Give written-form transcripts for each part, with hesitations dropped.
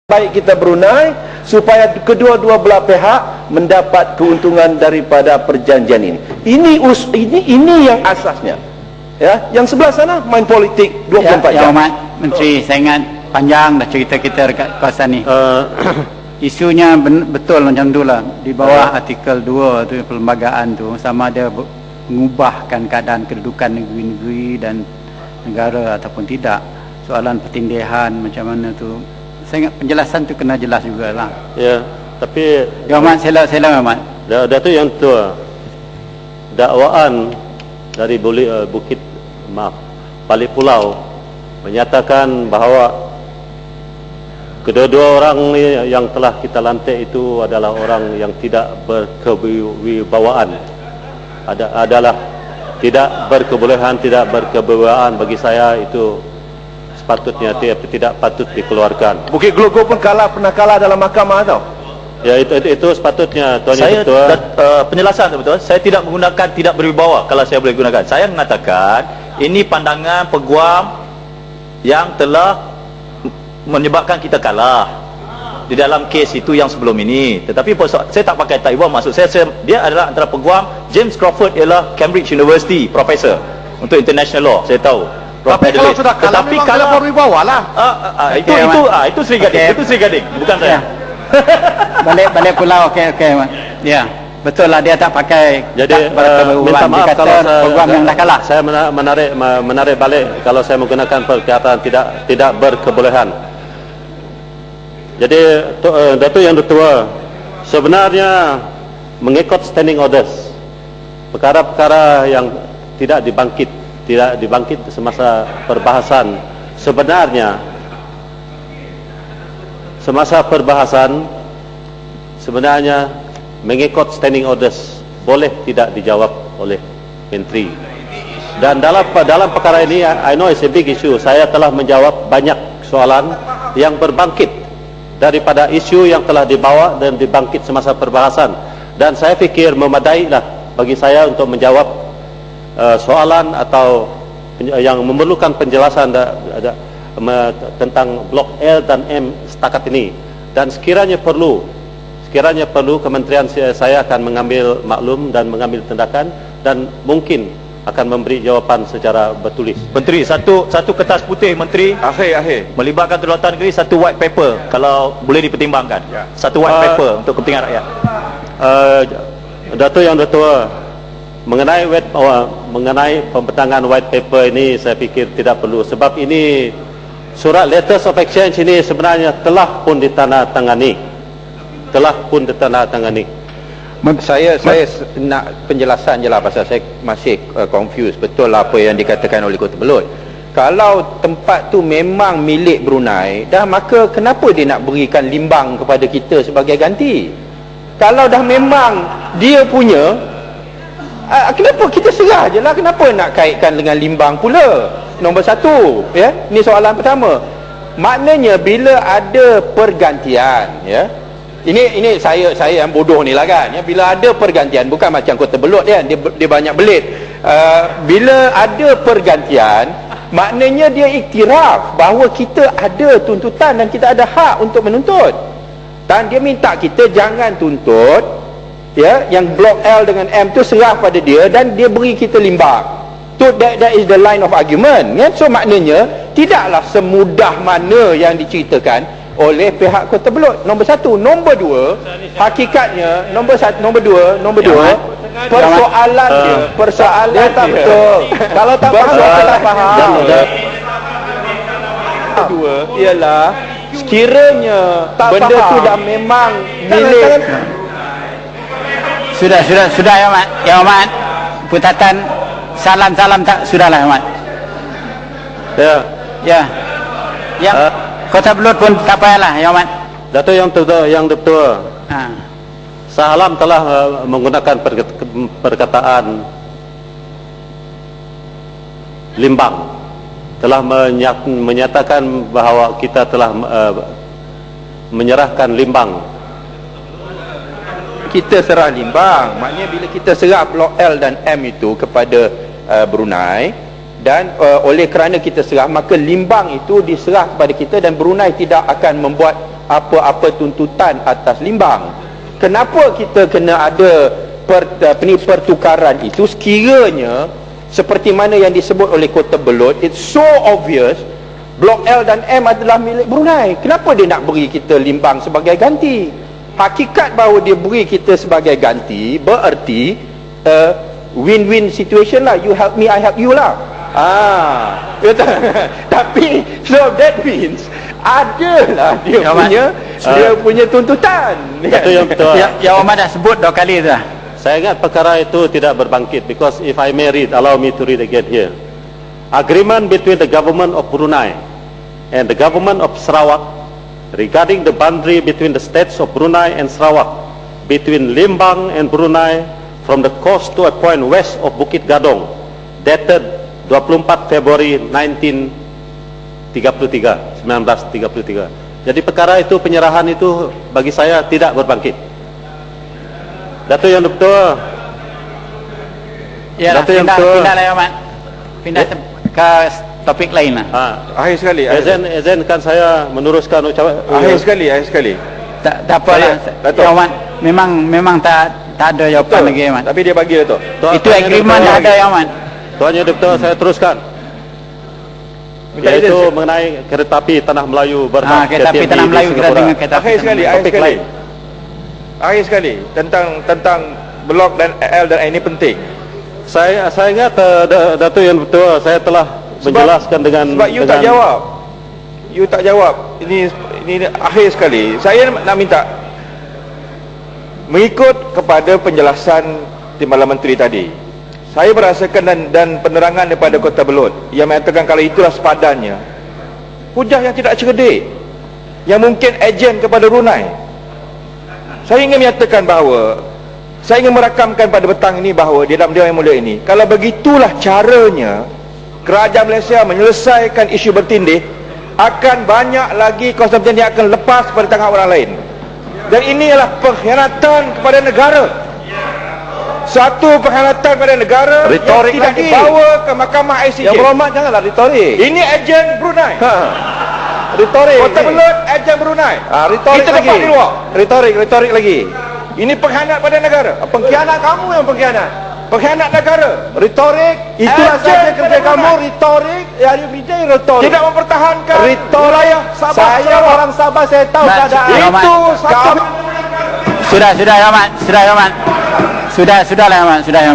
baik kita Brunei supaya kedua-dua belah pihak mendapat keuntungan daripada perjanjian ini. Ini yang asasnya. Ya, yang sebelah sana main politik 24 jam. Ya, Menteri, saya ingat panjang dah cerita kita dekat kawasan ni. Isunya betul macam tu lah. Di bawah artikel 2 tu perlembagaan tu, sama ada mengubahkan keadaan kedudukan negeri-negeri dan negara ataupun tidak. Soalan pertindihan macam mana tu, saya ingat penjelasan tu kena jelas jugalah. Ya, tapi Ya Mat, sila Mat. Datuk yang tua, dakwaan dari Bukit Balik Pulau menyatakan bahawa kedua-dua orang yang telah kita lantik itu adalah orang yang tidak berkewibawaan, adalah tidak berkebolehan, tidak berkewibawaan. Bagi saya itu sepatutnya tidak patut dikeluarkan. Bukit Gelogo pun pernah kalah dalam mahkamah tau. Ya, itu sepatutnya Tuan Yang Ketua. Penjelasan tu betul. Saya tidak menggunakan tidak berwibawa. Kalau saya boleh gunakan, saya mengatakan ini pandangan peguam yang telah menyebabkan kita kalah di dalam kes itu yang sebelum ini. Tetapi saya tak pakai tak wibawa. Maksud saya dia adalah antara peguam. James Crawford ialah Cambridge University professor untuk international law, saya tahu. Tapi kalau sudah kalah, tetapi memang kalau berwibawa lah. Itu Sri Gading, itu Sri Gading, bukan saya. Balik pulau, okey Mat. Ya, betul lah, dia tak pakai. Jadi minta maaf kalau program yang dah kalah. Saya menarik balik kalau saya menggunakan perkataan tidak berkebolehan. Jadi Datuk Yang Tua, sebenarnya mengikut standing orders, perkara-perkara yang tidak dibangkit semasa perbahasan, sebenarnya mengikut standing orders boleh tidak dijawab oleh Menteri. Dan dalam perkara ini, I know it's a big issue, saya telah menjawab banyak soalan yang berbangkit daripada isu yang telah dibawa dan dibangkit semasa perbahasan, dan saya fikir memadailah bagi saya untuk menjawab soalan atau yang memerlukan penjelasan tentang blok L dan M setakat ini. Dan sekiranya perlu kementerian saya akan mengambil maklum dan mengambil tindakan, dan mungkin akan memberi jawapan secara bertulis. Menteri, satu kertas putih Menteri, Akhir melibatkan kedaulatan negeri, satu white paper kalau boleh dipertimbangkan. Satu white paper untuk kepentingan rakyat. Datuk Yang Tua, mengenai pembentangan white paper ini, saya fikir tidak perlu, sebab ini surat letters of exchange ini sebenarnya telah pun ditandatangani. Saya nak penjelasan je lah, pasal saya masih confused. Betul lah apa yang dikatakan oleh Kota Belud. Kalau tempat tu memang milik Brunei, dah maka kenapa dia nak berikan limbang kepada kita sebagai ganti? Kalau dah memang dia punya, kenapa kita serah je lah? Kenapa nak kaitkan dengan limbang pula? Nombor satu, ya, ni soalan pertama. Maknanya bila ada pergantian, ya, ini saya yang bodoh ni lah kan, ya, bila ada pergantian, bukan macam Kota Belud kan, dia banyak belit. Bila ada pergantian, maknanya dia iktiraf bahawa kita ada tuntutan dan kita ada hak untuk menuntut, dan dia minta kita jangan tuntut, ya, yang blok L dengan M tu serah pada dia, dan dia beri kita limbang. That is the line of argument, ya? So maknanya tidaklah semudah mana yang diceritakan oleh pihak Kota Belud. Nombor satu. Nombor dua, hakikatnya nombor dua, persoalan dia tak betul. Kalau tak faham. Dua ialah sekiranya benda tu dah memang milik. Sudah ya Mat. Putatan salam tak, sudahlah Mat. Ya. Yang Kota Belud pun tak payahlah ya Mat. Datuk Yang Tua, Salam telah menggunakan perkataan limbang, telah menyatakan bahawa kita telah menyerahkan limbang. Kita serah limbang, maknanya bila kita serah blok L dan M itu kepada Brunei, dan oleh kerana kita serah, maka limbang itu diserah kepada kita, dan Brunei tidak akan membuat apa-apa tuntutan atas limbang. Kenapa kita kena ada pertukaran itu sekiranya seperti mana yang disebut oleh Kota Belud, it's so obvious Blok L dan M adalah milik Brunei. Kenapa dia nak beri kita limbang sebagai ganti? Hakikat bahawa dia beri kita sebagai ganti bererti win-win situation lah. You help me, I help you lah. Tapi so that means adalah dia punya tuntutan. Itu yang betul. Yang Omar dah sebut 2 kali dah. Saya ingat perkara itu tidak berbangkit, because if I may read, allow me to read again here. Agreement between the government of Brunei and the government of Sarawak regarding the boundary between the states of Brunei and Sarawak, between Limbang and Brunei from the coast to a point west of Bukit Gadong, dated 24 Februari 1933. Jadi perkara itu, penyerahan itu bagi saya tidak berbangkit. Dato' yang betul. Ya, pindah lah ya, Mat. Pindah ke topik lain lah. Akhir sekali. Izinkan saya meneruskan ucapan. Akhir sekali. Tak apa lah. Ya, Mat. Memang tak ada jawapan lagi, Mat. Tapi dia bagi Dato'. Itu agreement yang ada, ya, Mat. Tuan Yang Betul, saya teruskan. Iaitu mengenai kereta api Tanah Melayu berhad kereta api Tanah Melayu kita dengar kereta api. Akhir sekali tentang blok dan L dan M ini penting. Saya ingat Dato' Yang Betul, saya telah menjelaskan dengan sebab you tak jawab. Ini akhir sekali. Saya nak minta mengikut kepada penjelasan Timbalan Menteri tadi. Saya merasakan dan penerangan daripada Kota Belud yang mengatakan kalau itulah sepadannya, hujah yang tidak cerdik, yang mungkin ejen kepada Brunei. Saya ingin menyatakan bahawa saya ingin merakamkan pada petang ini bahawa di dalam Dewan Yang Mulia ini, kalau begitulah caranya kerajaan Malaysia menyelesaikan isu bertindih, akan banyak lagi kawasan bertindih yang akan lepas pada tangan orang lain. Dan ini adalah pengkhianatan kepada negara. Satu pengkhianatan kepada negara retorik yang tidak lagi dibawa ke Mahkamah ICJ. Yang berhormat janganlah retorik. Ini ejen Brunei. Retorik. Kota Belud ejen Brunei. Retorik kita lagi. dapat di luar. Retorik lagi. Ini pengkhianat pada negara. Pengkhianat kamu yang pengkhianat. Pengkhianat negara. Retorik. Itulah Ejen saja kerja pada kamu, Brunei. retorik. Everyday retorik. Tidak mempertahankan wilayah Sabah. Saya orang Sabah, saya tahu Mat, keadaan. Itu satu. Sudah ya, Mat. Sudah lah,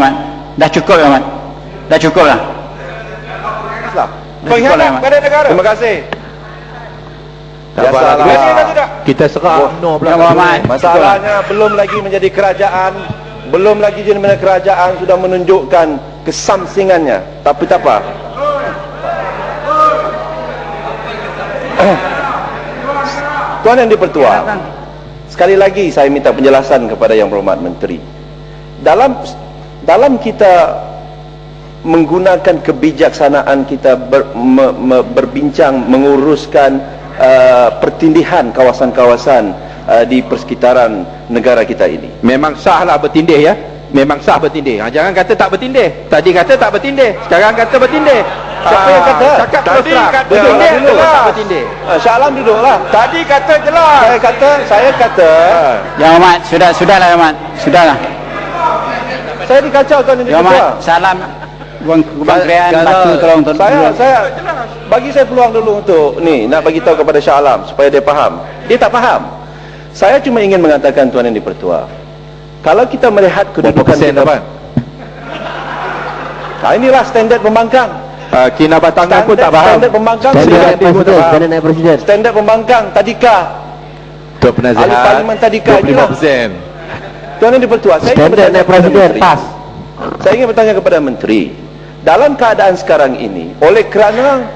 Mat. Dah cukup ya, Mat. Dah cukup lah. Pengkhianat pada negara. Terima kasih. Biasalah. Kita serah masalahnya belum lagi menjadi kerajaan, belum lagi jadi mana kerajaan sudah menunjukkan kesamsingannya. Tapi tak apa. Tuan Yang Dipertua, sekali lagi saya minta penjelasan kepada Yang Berhormat Menteri. Dalam kita menggunakan kebijaksanaan kita berbincang menguruskan pertindihan kawasan-kawasan di persekitaran negara kita ini. Memang sahlah bertindih ya. Memang sah bertindih. Jangan kata tak bertindih. Tadi kata tak bertindih, sekarang kata bertindih. Siapa yang kata? Cakap Tadi terus terang. kata Bertindih dulu. tak bertindih. Shah Alam duduklah. Tadi kata jelas. Saya kata Ya, Mat. Sudahlah, ya, Mat. Sudahlah. saya dikacau Tuan Yang Ya, Dipertua. Mat. Salam. Kementerian Batu tolong Saya bagi saya peluang dulu untuk nak bagi tahu kepada Shah Alam supaya dia faham. Dia tak faham. Saya cuma ingin mengatakan Tuan Yang Dipertua, kalau kita melihat kedudukan kita, inilah standard pembangkang. Kinabatangan pun tak faham. Standard pembangkang. Standard pembangkang Tadika. Ketua Penasihat. Ahli Parlimen Tadika inilah. 25%. Tuan Yang Dipertua, saya ingin bertanya kepada Menteri. Saya ingin bertanya kepada Menteri. Dalam keadaan sekarang ini, oleh kerana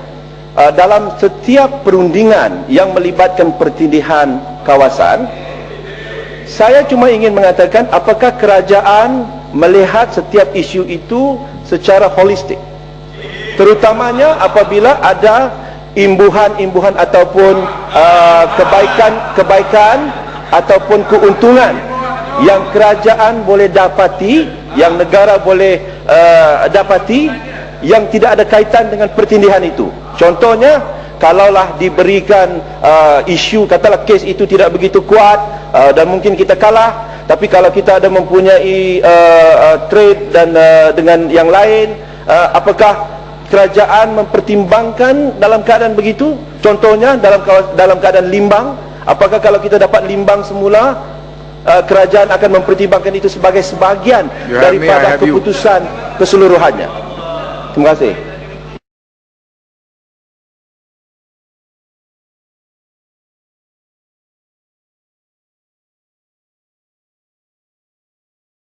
dalam setiap perundingan yang melibatkan pertindihan kawasan, saya cuma ingin mengatakan apakah kerajaan melihat setiap isu itu secara holistik, terutamanya apabila ada imbuhan-imbuhan ataupun kebaikan ataupun keuntungan yang kerajaan boleh dapati, yang negara boleh dapati, yang tidak ada kaitan dengan pertindihan itu. Contohnya, kalaulah diberikan isu, katalah kes itu tidak begitu kuat dan mungkin kita kalah, tapi kalau kita ada mempunyai trade dan dengan yang lain, apakah kerajaan mempertimbangkan dalam keadaan begitu? Contohnya dalam keadaan limbang, apakah kalau kita dapat limbang semula, kerajaan akan mempertimbangkan itu sebagai sebahagian daripada keputusan keseluruhannya? Terima kasih.